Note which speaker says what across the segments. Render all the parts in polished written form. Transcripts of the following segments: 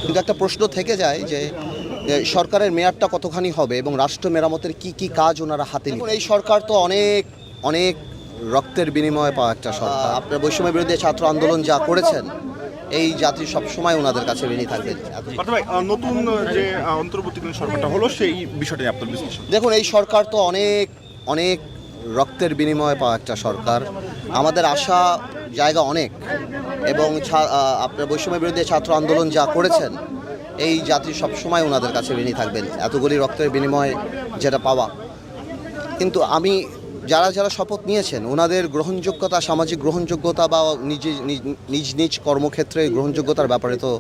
Speaker 1: কিন্তু একটা প্রশ্ন থেকে যায় যে সরকারের মেয়াদটা কতখানি হবে এবং রাষ্ট্র মেরামতের কি কাজ ওনারা হাতে নেবেন। এই সরকার তো অনেক অনেক রক্তের বিনিময়ে পাওয়া একটা সরকার। আপনার বৈষম্য বিরোধী ছাত্র আন্দোলন যা করেছেন, এই জাতি সবসময় ওনাদের কাছে ঋণী থাকবে।
Speaker 2: নতুন যে অন্তর্বর্তীকালীন সরকারটা হলো সেই বিষয়টা নিয়ে আপনার বিশ্লেষণ।
Speaker 1: দেখুন, এই সরকার তো অনেক অনেক রক্তের বিনিময়ে পাওয়া একটা সরকার। আমাদের আশা জায়গা অনেক, এবং আপনার বৈষম্য বিরোধী ছাত্র আন্দোলন যা করেছেন, এই জাতি সবসময় ওনাদের কাছে ঋণী থাকবেন এতগুলি রক্তের বিনিময়ে যেটা পাওয়া। কিন্তু আমি যারা যারা শপথ নিয়েছেন ওনাদের গ্রহণযোগ্যতা, সামাজিক গ্রহণযোগ্যতা বা নিজ নিজ কর্মক্ষেত্রে গ্রহণযোগ্যতার ব্যাপারে তো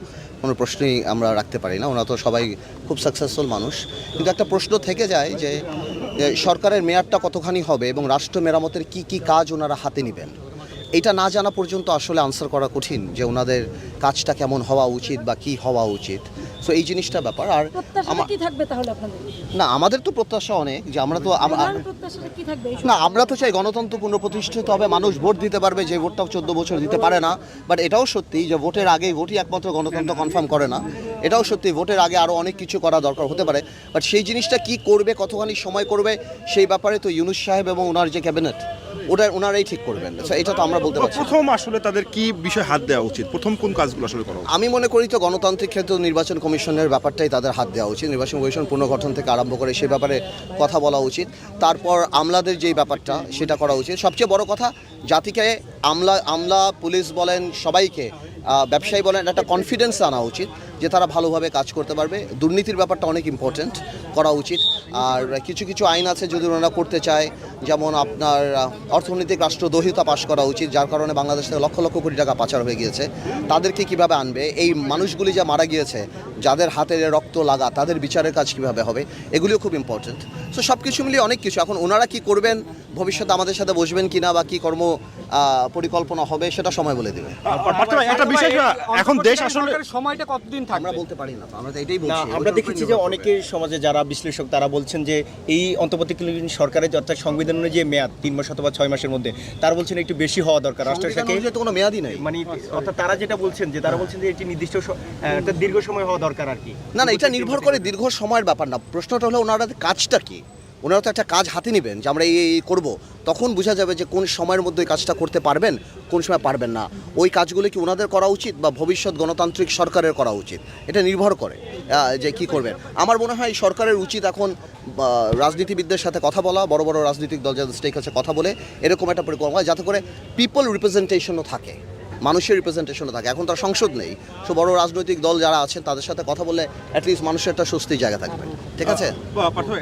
Speaker 1: কোনো প্রশ্নই আমরা রাখতে পারি না। ওনারা তো সবাই খুব সাকসেসফুল মানুষ। কিন্তু একটা প্রশ্ন থেকে যায় যে সরকারের মেয়াদটা কতখানি হবে এবং রাষ্ট্র মেরামতের কি কাজ ওনারা হাতে নেবেন। এটা না জানা পর্যন্ত আসলে আনসার করা কঠিন যে ওনাদের কাজটা কেমন হওয়া উচিত বা কি হওয়া উচিত। সো এই জিনিসটা ব্যাপার। আর
Speaker 3: কি থাকবে তাহলে আপনাদের?
Speaker 1: না, আমাদের তো প্রত্যাশা অনেক যে আমরা তো না, আমরা তো চাই গণতন্ত্র পুনঃপ্রতিষ্ঠিত হবে, মানুষ ভোট দিতে পারবে, যে ভোটটাও 14 বছর দিতে পারে না। বাট এটাও সত্যি যে ভোটের আগে ভোটই একমাত্র গণতন্ত্র কনফার্ম করে না। এটাও সত্যি ভোটের আগে আরও অনেক কিছু করা দরকার হতে পারে। বাট সেই জিনিসটা কি করবে, কতখানি সময় করবে, সেই ব্যাপারে তো ইউনূস সাহেব এবং ওনার যে ক্যাবিনেট ওনারাই ঠিক করবেন। এটা তো আমরা বলতে পারছি।
Speaker 2: প্রথম আসলে তাদের কি বিষয়ে হাত দেওয়া উচিত, প্রথম কোন কাজগুলো আসলে করা উচিত?
Speaker 1: আমি মনে করি তো গণতান্ত্রিক ক্ষেত্রে নির্বাচন কমিশনের ব্যাপারটাই তাদের হাত দেওয়া উচিত। নির্বাচন কমিশন পুনর্গঠন থেকে আরম্ভ করে সে ব্যাপারে কথা বলা উচিত। তারপর আমলাদের যেই ব্যাপারটা সেটা করা উচিত। সবচেয়ে বড় কথা, জাতিকে আমলা পুলিশ বলেন, সবাইকে ব্যবসায়ী বলেন, একটা কনফিডেন্স আনা উচিত যে তারা ভালোভাবে কাজ করতে পারবে। দুর্নীতির ব্যাপারটা অনেক ইম্পর্টেন্ট, করা উচিত। আর কিছু কিছু আইন আছে যদি ওনারা করতে চায়, যেমন আপনার অর্থনৈতিক রাষ্ট্রদ্রোহিতা পাশ করা উচিত, যার কারণে বাংলাদেশ থেকে লক্ষ লক্ষ কোটি টাকা পাচার হয়ে গিয়েছে। তাদেরকে কিভাবে আনবে, এই মানুষগুলি যা মারা গিয়েছে, যাদের হাতের রক্ত লাগা, তাদের বিচারের কাজ কিভাবে হবে, এগুলিও খুব ইম্পর্টেন্ট। সো সব কিছু মিলিয়ে অনেক কিছু। এখন ওনারা কি করবেন, ভবিষ্যতে আমাদের সাথে বসবেন কিনা বা কি কর্ম পরিকল্পনা হবে, সেটা সময় বলে দেবে।
Speaker 2: একটা বিষয়, এখন দেশ আসলে
Speaker 4: সময়টা কতদিন থাকবে
Speaker 1: আমরা বলতে পারি না, আমরা তো এটাই বলছি।
Speaker 4: আমরা দেখেছি যে অনেকের সমাজে যারা বিশ্লেষক তারা বলছেন যে এই অন্তর্বর্তীকালীন সরকারের অর্থাৎ সংবিধান অনুযায়ী মেয়াদ 3 মাস অথবা 6 মাসের মধ্যে, তারা বলছেন একটু বেশি হওয়া দরকার রাষ্ট্রের সাথে।
Speaker 1: কোনো মেয়াদই নেই,
Speaker 4: মানে অর্থাৎ তারা যেটা বলছেন যে তারা বলছেন যে এটি নির্দিষ্ট একটা দীর্ঘ সময় হওয়া দরকার আর কি।
Speaker 1: না, এটা নির্ভর করে দীর্ঘ সময়ের ব্যাপার না। প্রশ্নটা হলো ওনারা কাজটা কি। ওনারা তো একটা কাজ হাতে নেবেন যে আমরা এই করব, তখন বোঝা যাবে যে কোন সময়ের মধ্যে ওই কাজটা করতে পারবেন, কোন সময় পারবেন না। ওই কাজগুলো কি ওনাদের করা উচিত বা ভবিষ্যৎ গণতান্ত্রিক সরকারের করা উচিত, এটা নির্ভর করে যে কি করবেন। আমার মনে হয় সরকারের উচিত এখন রাজনীতিবিদদের সাথে কথা বলা, বড় বড় রাজনৈতিক দল যাদের স্টেক আছে কথা বলে এরকম একটা পরিকল্পনা, যাতে করে পিপল রিপ্রেজেন্টেশনও থাকে, মানুষের রিপ্রেজেন্টেশনও থাকে। এখন তার সংসদ নেই, সো বড় রাজনৈতিক দল যারা আছেন তাদের সাথে কথা বললে অ্যাটলিস্ট মানুষের একটা স্বস্তির জায়গা থাকবে। ঠিক আছে।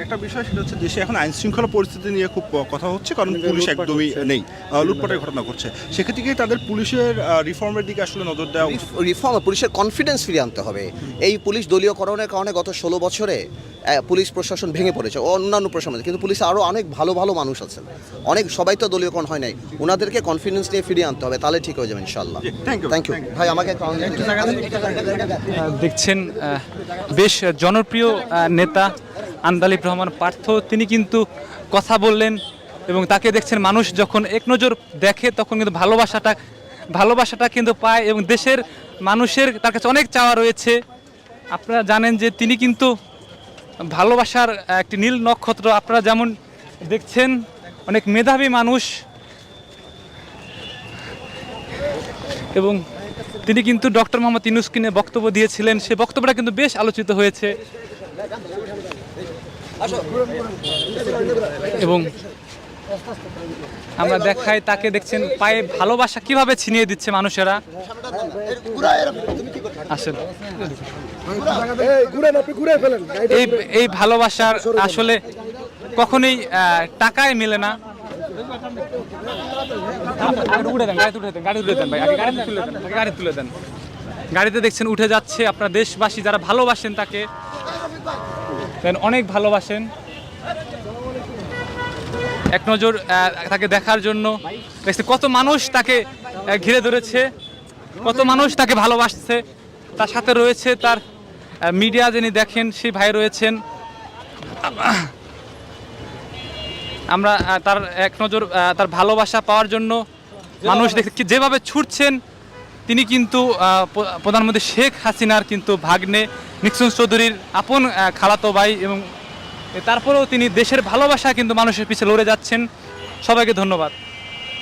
Speaker 2: একটা বিষয় সেটা হচ্ছে দেশে এখন আইন শৃঙ্খলা পরিস্থিতি নিয়ে খুব কথা হচ্ছে, কারণ পুলিশ একদমই নেই, লুটপাটের ঘটনা ঘটছে। সেক্ষেত্রে কি তাদের পুলিশের রিফর্মের দিকে আসলে নজর দেওয়া?
Speaker 1: রিফর্ম, পুলিশের কনফিডেন্স ফিরিয়ে আনতে হবে। এই পুলিশ দলীয়করণের কারণে গত 16 বছরে পুলিশ প্রশাসন ভেঙে পড়েছে, অন্যান্য প্রশাসন, কিন্তু পুলিশে আরও অনেক ভালো ভালো মানুষ আছেন, অনেক, সবাই তো দলীয়করণ হয় নাই। ওনাদেরকে কনফিডেন্স নিয়ে ফিরিয়ে আনতে হবে, তাহলে ঠিক হয়ে যাবে ইনশাআল্লাহ। থ্যাংক ইউ ভাই। আমাকে
Speaker 5: দেখছেন বেশ জনপ্রিয় নেতা আন্দালিব রহমান পার্থ, তিনি কিন্তু কথা বললেন এবং তাকে দেখছেন মানুষ যখন এক নজর দেখে তখন কিন্তু ভালোবাসাটা কিন্তু পায় এবং দেশের মানুষের তার কাছে অনেক চাওয়া রয়েছে। আপনারা জানেন যে তিনি কিন্তু ভালোবাসার একটি নীল নক্ষত্র। আপনারা যেমন দেখছেন অনেক মেধাবী মানুষ এবং তিনি কিন্তু ডক্টর মোহাম্মদ ইউনূসকে নিয়ে বক্তব্য দিয়েছিলেন, সে বক্তব্যটা কিন্তু বেশ আলোচিত হয়েছে এবং আমরা দেখাই তাকে, দেখছেন পায়ে ভালোবাসা কিভাবে ছিনিয়ে দিচ্ছে মানুষেরা। আসলে এই ভালোবাসার আসলে কখনোই টাকায় মেলে না। গাড়িতে দেখছেন উঠে যাচ্ছে। আপনার দেশবাসী যারা ভালোবাসেন তাকে, অনেক ভালোবাসেন, এক নজর তাকে দেখার জন্য কত মানুষ তাকে ঘিরে ধরেছে, কত মানুষ তাকে ভালোবাসছে। তার সাথে রয়েছে তার মিডিয়া, যিনি দেখেন সেই ভাই রয়েছেন। আমরা তার এক নজর তার ভালোবাসা পাওয়ার জন্য মানুষ দেখে যেভাবে ছুটছেন, তিনি কিন্তু প্রধানমন্ত্রী শেখ হাসিনার কিন্তু ভাগ্নে নিক্সন চৌধুরীর আপন খালাতো ভাই, এবং তারপরেও তিনি দেশের ভালোবাসা কিন্তু মানুষের পিছে লড়ে যাচ্ছেন। সবাইকে ধন্যবাদ।